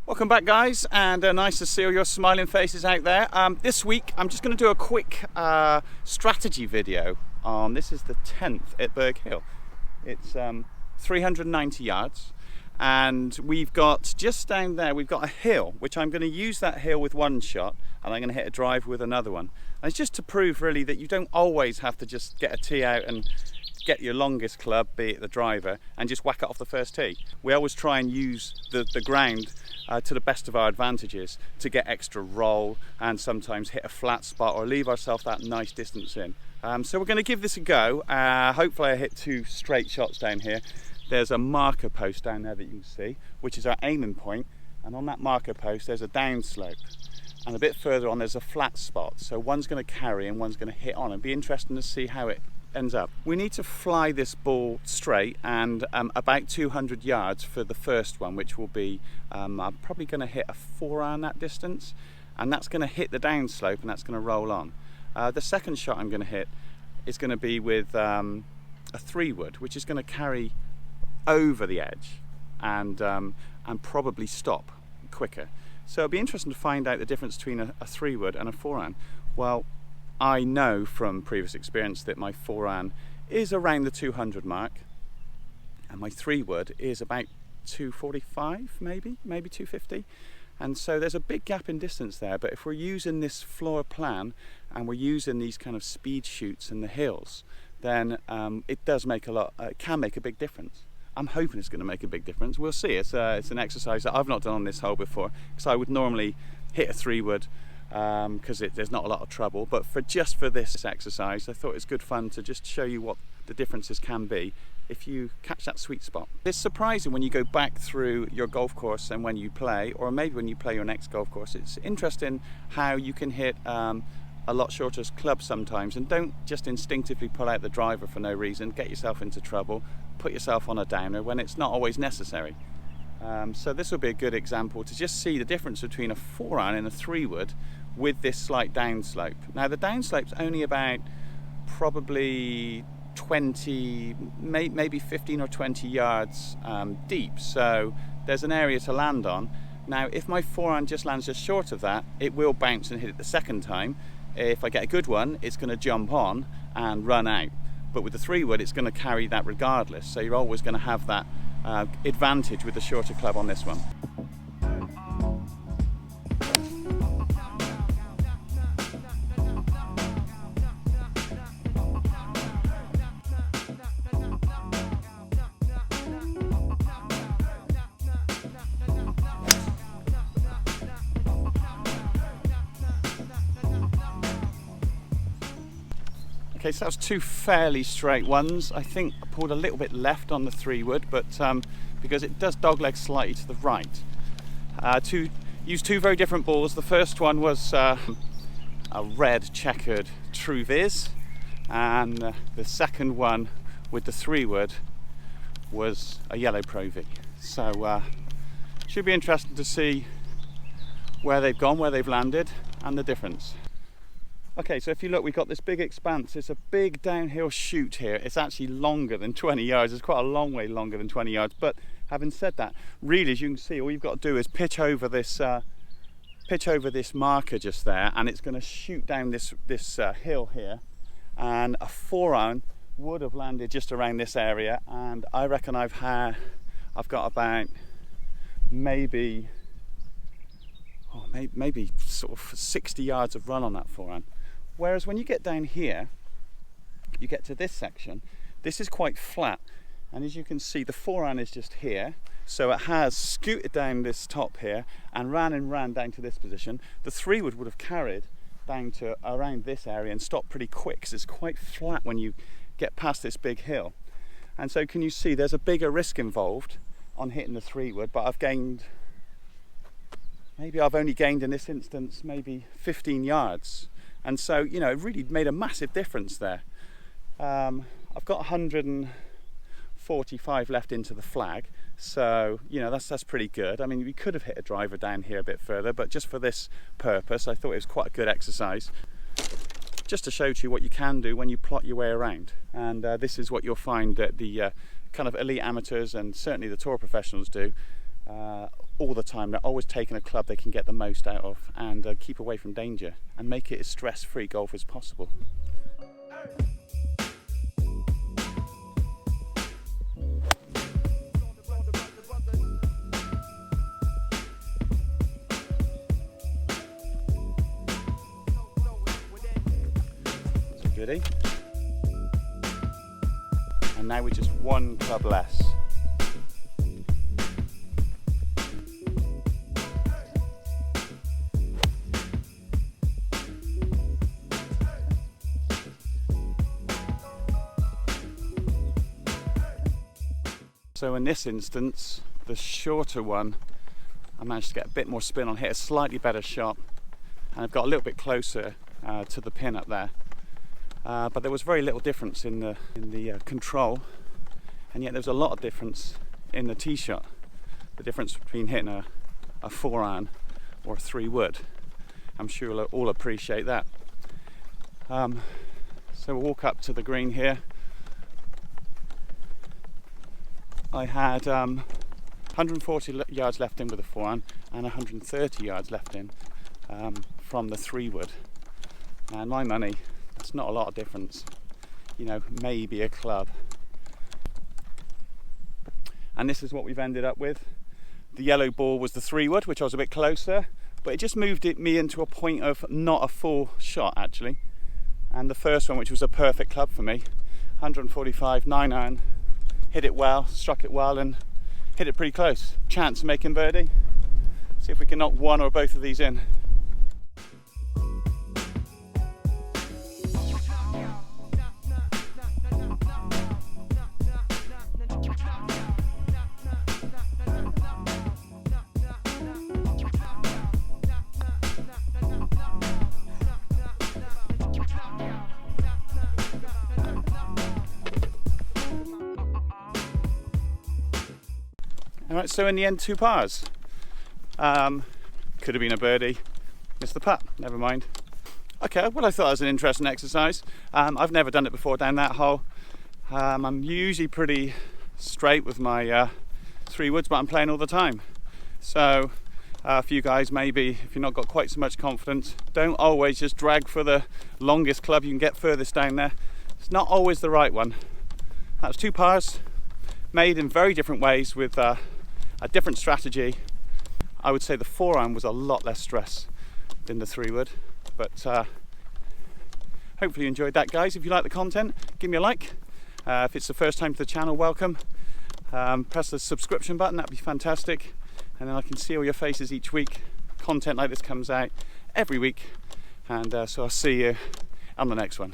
Welcome back, guys, and nice to see all your smiling faces out there. This week I'm just going to do a quick strategy video on, this is the 10th at Burgh Hill. It's 390 yards, and we've got just down there, we've got a hill, which I'm going to use that hill with one shot, and I'm going to hit a drive with another one. And it's just to prove really that you don't always have to just get a tee out and get your longest club, be it the driver, and just whack it off the first tee. We always try and use the ground to the best of our advantages to get extra roll and sometimes hit a flat spot or leave ourselves that nice distance in. So we're going to give this a go. Hopefully I hit two straight shots down here. There's a marker post down there that you can see, which is our aiming point, and on that marker post there's a downslope, and a bit further on there's a flat spot, so one's going to carry and one's going to hit on. It'd be interesting to see how it ends up. We need to fly this ball straight and about 200 yards for the first one, which will be I'm probably going to hit a 4-iron that distance, and that's going to hit the downslope and that's going to roll on. The second shot I'm going to hit is going to be with a 3-wood, which is going to carry over the edge and probably stop quicker. So it'll be interesting to find out the difference between a 3-wood and a 4-iron. Well, I know from previous experience that my 4-iron is around the 200 mark, and my 3-wood is about 245, maybe 250. And so there's a big gap in distance there, but if we're using this floor plan and we're using these kind of speed shoots in the hills, then it does make it can make a big difference. I'm hoping it's going to make a big difference. We'll see. It's an exercise that I've not done on this hole before, because I would normally hit a 3-wood because there's not a lot of trouble, but just for this exercise I thought it's good fun to just show you what the differences can be if you catch that sweet spot. It's surprising when you go back through your golf course and when you play, or maybe when you play your next golf course, it's interesting how you can hit a lot shorter clubs sometimes and don't just instinctively pull out the driver for no reason, get yourself into trouble, put yourself on a downer when it's not always necessary. So this will be a good example to just see the difference between a 4-iron and a 3-wood with this slight downslope. Now the downslope's only about probably 20, maybe 15 or 20 yards deep, so there's an area to land on. Now if my 4-iron just lands just short of that, it will bounce and hit it the second time. If I get a good one, it's going to jump on and run out. But with the 3-wood, it's going to carry that regardless, so you're always going to have that advantage with the shorter club on this one. Okay, so that was two fairly straight ones. I think I pulled a little bit left on the 3-wood, but because it does dogleg slightly to the right. Used two very different balls. The first one was a red checkered True Viz, and the second one with the 3-wood was a yellow Pro V. So should be interesting to see where they've gone, where they've landed, and the difference. Okay, so if you look, we've got this big expanse. It's a big downhill chute here. It's actually longer than 20 yards. It's quite a long way longer than 20 yards. But having said that, really, as you can see, all you've got to do is pitch over this marker just there, and it's going to shoot down this hill here. And a 4-iron would have landed just around this area. And I reckon I've got about maybe sort of 60 yards of run on that 4-iron. Whereas when you get down here, you get to this section, this is quite flat, and as you can see the 4-iron is just here, so it has scooted down this top here and ran down to this position. The 3-wood would have carried down to around this area and stopped pretty quick, because it's quite flat when you get past this big hill. And so can you see there's a bigger risk involved on hitting the 3-wood, but I've only gained in this instance maybe 15 yards. And so, you know, it really made a massive difference there. I've got 145 left into the flag, so, you know, that's pretty good. I mean, we could have hit a driver down here a bit further, but just for this purpose, I thought it was quite a good exercise. Just to show to you what you can do when you plot your way around. And this is what you'll find that the kind of elite amateurs and certainly the tour professionals do. all the time. They're always taking a club they can get the most out of and keep away from danger and make it as stress-free golf as possible. That's a goodie. And now we're just one club less. So in this instance, the shorter one, I managed to get a bit more spin on, hit a slightly better shot, and I've got a little bit closer to the pin up there. But there was very little difference in the control, and yet there was a lot of difference in the tee shot. The difference between hitting a 4-iron or a 3-wood. I'm sure you'll all appreciate that. So we'll walk up to the green here. I had 140 yards left in with a 4-iron and 130 yards left in from the 3-wood. And my money, that's not a lot of difference. You know, maybe a club. And this is what we've ended up with. The yellow ball was the 3-wood, which I was a bit closer, but it just moved me into a point of not a full shot actually. And the first one, which was a perfect club for me, 145 9-iron. Hit it well, struck it well, and hit it pretty close. Chance of making birdie. See if we can knock one or both of these in. Alright, so in the end, 2 pars. Could have been a birdie. Missed the putt, never mind. Okay, well, I thought it was an interesting exercise. I've never done it before down that hole. I'm usually pretty straight with my 3-woods, but I'm playing all the time. So for you guys, maybe if you've not got quite so much confidence, don't always just drag for the longest club you can get furthest down there. It's not always the right one. That was 2 pars, made in very different ways with a different strategy. I would say the 4-iron was a lot less stress than the 3-wood, but hopefully you enjoyed that, guys. If you like the content, give me a like. If it's the first time to the channel, welcome. Press the subscription button, that'd be fantastic, and then I can see all your faces each week. Content like this comes out every week, and so I'll see you on the next one.